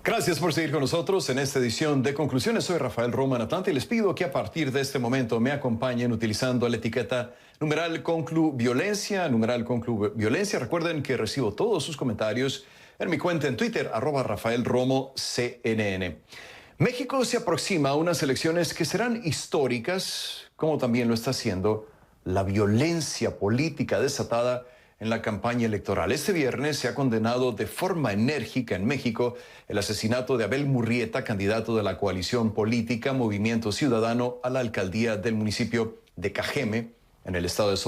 Gracias por seguir con nosotros en esta edición de Conclusiones. Soy Rafael Roma en Atlanta y les pido que a partir de este momento me acompañen utilizando la etiqueta #ConcluViolencia, #ConcluViolencia. Recuerden que recibo todos sus comentarios en mi cuenta en Twitter, @RafaelRomoCNN. México se aproxima a unas elecciones que serán históricas, como también lo está haciendo la violencia política desatada en la campaña electoral. Este viernes se ha condenado de forma enérgica en México el asesinato de Abel Murrieta, candidato de la coalición política Movimiento Ciudadano a la alcaldía del municipio de Cajeme, en el estado de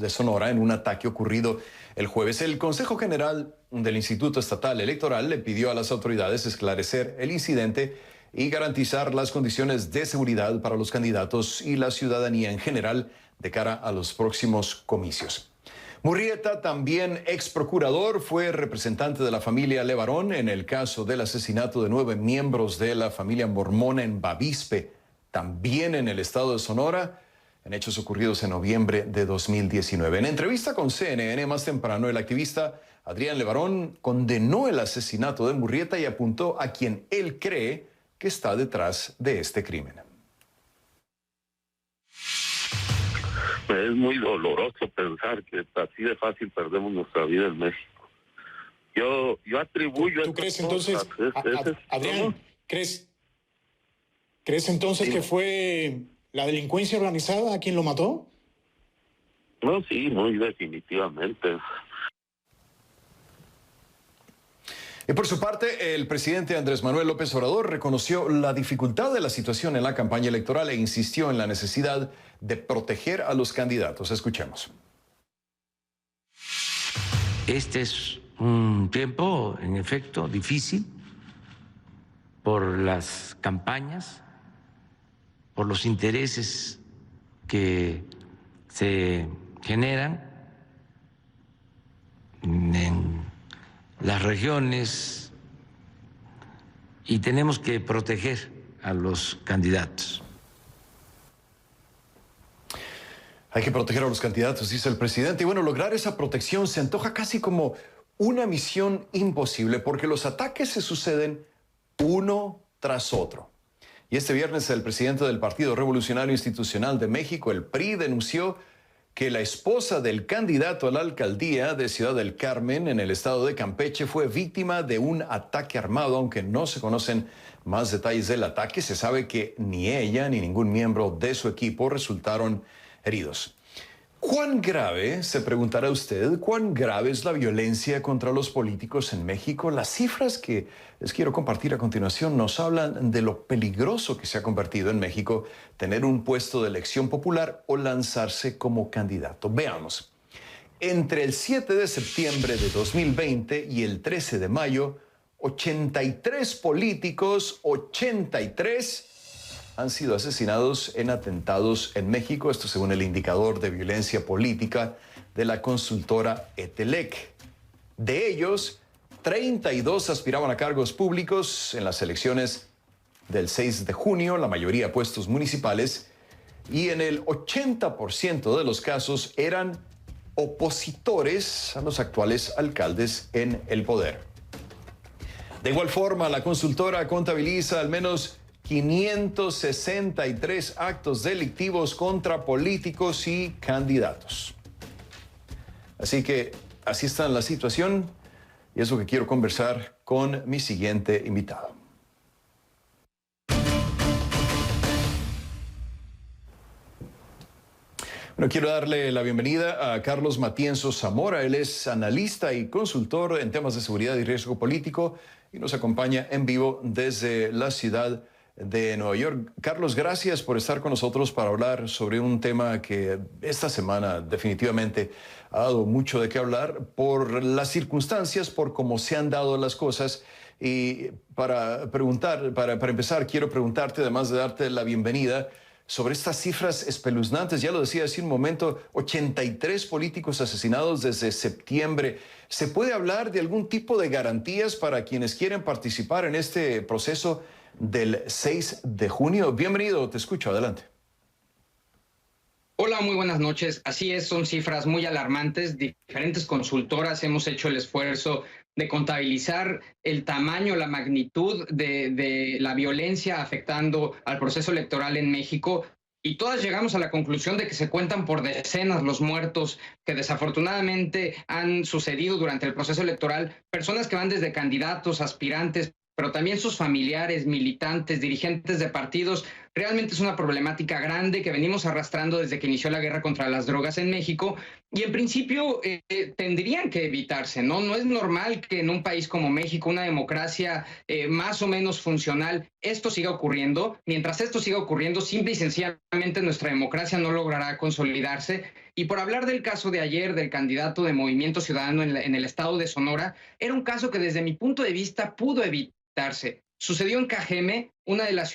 Sonora, en un ataque ocurrido el jueves. El Consejo General del Instituto Estatal Electoral le pidió a las autoridades esclarecer el incidente y garantizar las condiciones de seguridad para los candidatos y la ciudadanía en general de cara a los próximos comicios. Murrieta, también ex procurador, fue representante de la familia Levarón en el caso del asesinato de 9 miembros de la familia mormona en Bavispe, también en el estado de Sonora, en hechos ocurridos en noviembre de 2019. En entrevista con CNN más temprano, el activista Adrián Levarón condenó el asesinato de Murrieta y apuntó a quien él cree que está detrás de este crimen. Es muy doloroso pensar que así de fácil perdemos nuestra vida en México. Yo atribuyo... ¿Tú crees entonces, Adrián, crees entonces que fue la delincuencia organizada quien lo mató? No, sí, muy definitivamente. Y por su parte, el presidente Andrés Manuel López Obrador reconoció la dificultad de la situación en la campaña electoral e insistió en la necesidad de proteger a los candidatos. Escuchemos. Este es un tiempo, en efecto, difícil por las campañas, por los intereses que se generan en las regiones, y tenemos que proteger a los candidatos. Hay que proteger a los candidatos, dice el presidente. Y bueno, lograr esa protección se antoja casi como una misión imposible porque los ataques se suceden uno tras otro. Y este viernes el presidente del Partido Revolucionario Institucional de México, el PRI, denunció que la esposa del candidato a la alcaldía de Ciudad del Carmen, en el estado de Campeche, fue víctima de un ataque armado. Aunque no se conocen más detalles del ataque, se sabe que ni ella ni ningún miembro de su equipo resultaron heridos. ¿Cuán grave, se preguntará usted, cuán grave es la violencia contra los políticos en México? Las cifras que les quiero compartir a continuación nos hablan de lo peligroso que se ha convertido en México tener un puesto de elección popular o lanzarse como candidato. Veamos. Entre el 7 de septiembre de 2020 y el 13 de mayo, 83 políticos, 83 han sido asesinados en atentados en México, esto según el indicador de violencia política de la consultora Etelec. De ellos, 32 aspiraban a cargos públicos en las elecciones del 6 de junio, la mayoría a puestos municipales, y en el 80% de los casos eran opositores a los actuales alcaldes en el poder. De igual forma, la consultora contabiliza al menos 563 actos delictivos contra políticos y candidatos. Así que así está la situación y es lo que quiero conversar con mi siguiente invitado. Bueno, quiero darle la bienvenida a Carlos Matienzo Zamora. Él es analista y consultor en temas de seguridad y riesgo político y nos acompaña en vivo desde la ciudad de Nueva York. Carlos, gracias por estar con nosotros para hablar sobre un tema que esta semana definitivamente ha dado mucho de qué hablar por las circunstancias, por cómo se han dado las cosas. Y para empezar, quiero preguntarte, además de darte la bienvenida, sobre estas cifras espeluznantes. Ya lo decía hace un momento, 83 políticos asesinados desde septiembre. ¿Se puede hablar de algún tipo de garantías para quienes quieren participar en este proceso del 6 de junio? Bienvenido, te escucho, adelante. Hola, muy buenas noches. Así es, son cifras muy alarmantes. Diferentes consultoras hemos hecho el esfuerzo de contabilizar el tamaño, la magnitud de la violencia afectando al proceso electoral en México. Y todas llegamos a la conclusión de que se cuentan por decenas los muertos que desafortunadamente han sucedido durante el proceso electoral, personas que van desde candidatos, aspirantes, pero también sus familiares, militantes, dirigentes de partidos. Realmente es una problemática grande que venimos arrastrando desde que inició la guerra contra las drogas en México y en principio tendrían que evitarse, ¿no? No es normal que en un país como México, una democracia más o menos funcional, esto siga ocurriendo. Mientras esto siga ocurriendo, simple y sencillamente nuestra democracia no logrará consolidarse. Y por hablar del caso de ayer del candidato de Movimiento Ciudadano en el estado de Sonora, era un caso que desde mi punto de vista pudo evitarse. Sucedió en Cajeme, una de las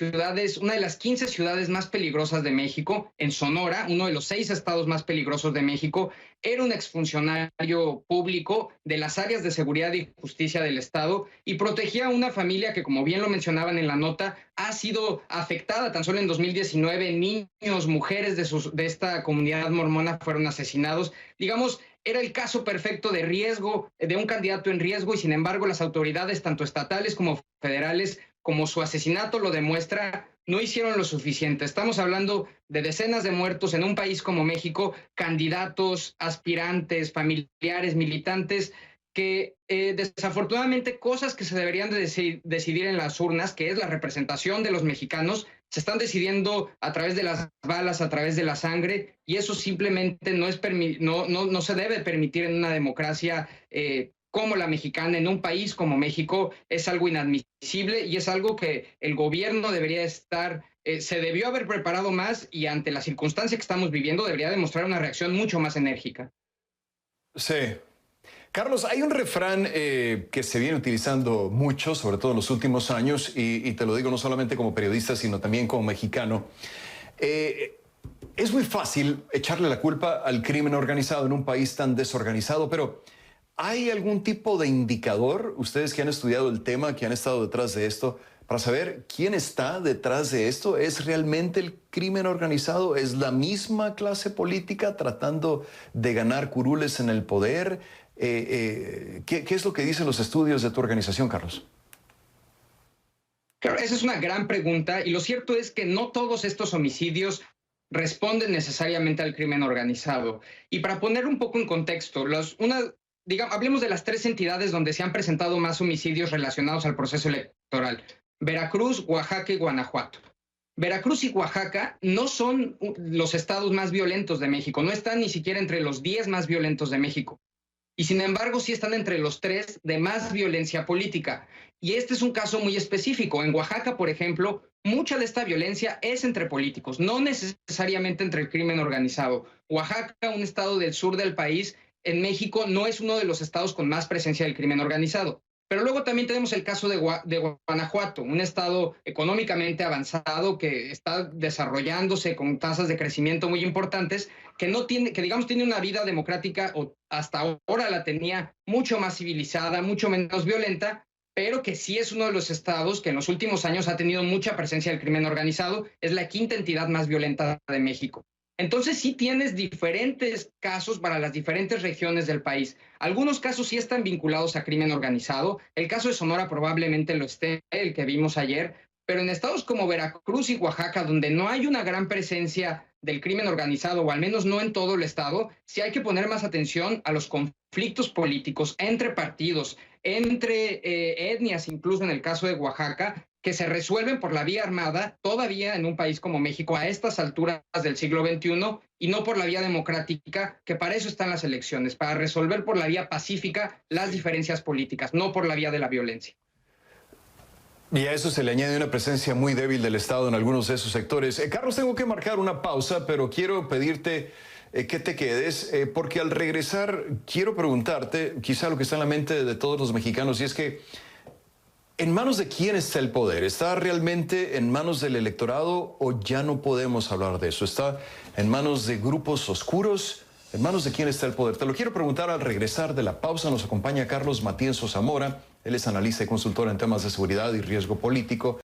15 ciudades más peligrosas de México, en Sonora, uno de los 6 estados más peligrosos de México. Era un exfuncionario público de las áreas de seguridad y justicia del estado y protegía a una familia que, como bien lo mencionaban en la nota, ha sido afectada. Tan solo en 2019, niños, mujeres de esta comunidad mormona fueron asesinados. Digamos, era el caso perfecto de riesgo, de un candidato en riesgo, y sin embargo las autoridades, tanto estatales como federales, como su asesinato lo demuestra, no hicieron lo suficiente. Estamos hablando de decenas de muertos en un país como México, candidatos, aspirantes, familiares, militantes, que desafortunadamente cosas que se deberían de decidir en las urnas, que es la representación de los mexicanos, se están decidiendo a través de las balas, a través de la sangre, y eso simplemente no se debe permitir en una democracia como la mexicana, en un país como México. Es algo inadmisible y es algo que el gobierno debería estar, se debió haber preparado más, y ante la circunstancia que estamos viviendo debería demostrar una reacción mucho más enérgica. Sí. Carlos, hay un refrán que se viene utilizando mucho, sobre todo en los últimos años, y te lo digo no solamente como periodista, sino también como mexicano. Es muy fácil echarle la culpa al crimen organizado en un país tan desorganizado, pero ¿hay algún tipo de indicador, ustedes que han estudiado el tema, que han estado detrás de esto, para saber quién está detrás de esto? ¿Es realmente el crimen organizado? ¿Es la misma clase política tratando de ganar curules en el poder? ¿Qué es lo que dicen los estudios de tu organización, Carlos? Claro, esa es una gran pregunta, y lo cierto es que no todos estos homicidios responden necesariamente al crimen organizado. Y para poner un poco en contexto, hablemos de las 3 entidades donde se han presentado más homicidios relacionados al proceso electoral: Veracruz, Oaxaca y Guanajuato. Veracruz y Oaxaca no son los estados más violentos de México, no están ni siquiera entre los 10 más violentos de México. Y sin embargo, sí están entre los 3 de más violencia política. Y este es un caso muy específico. En Oaxaca, por ejemplo, mucha de esta violencia es entre políticos, no necesariamente entre el crimen organizado. Oaxaca, un estado del sur del país, en México no es uno de los estados con más presencia del crimen organizado. Pero luego también tenemos el caso de Guanajuato, un estado económicamente avanzado que está desarrollándose con tasas de crecimiento muy importantes, que tiene una vida democrática, o hasta ahora la tenía, mucho más civilizada, mucho menos violenta, pero que sí es uno de los estados que en los últimos años ha tenido mucha presencia del crimen organizado. Es la 5ª entidad más violenta de México. Entonces sí tienes diferentes casos para las diferentes regiones del país. Algunos casos sí están vinculados a crimen organizado. El caso de Sonora probablemente lo esté, el que vimos ayer, pero en estados como Veracruz y Oaxaca, donde no hay una gran presencia del crimen organizado, o al menos no en todo el estado, sí hay que poner más atención a los conflictos políticos entre partidos, entre etnias, incluso en el caso de Oaxaca, que se resuelven por la vía armada, todavía en un país como México a estas alturas del siglo XXI, y no por la vía democrática, que para eso están las elecciones, para resolver por la vía pacífica las diferencias políticas, no por la vía de la violencia. Y a eso se le añade una presencia muy débil del Estado en algunos de esos sectores. Carlos, tengo que marcar una pausa, pero quiero pedirte que te quedes, porque al regresar quiero preguntarte quizá lo que está en la mente de todos los mexicanos, y es que ¿en manos de quién está el poder? ¿Está realmente en manos del electorado o ya no podemos hablar de eso? ¿Está en manos de grupos oscuros? ¿En manos de quién está el poder? Te lo quiero preguntar al regresar de la pausa. Nos acompaña Carlos Matienzo Zamora. Él es analista y consultor en temas de seguridad y riesgo político.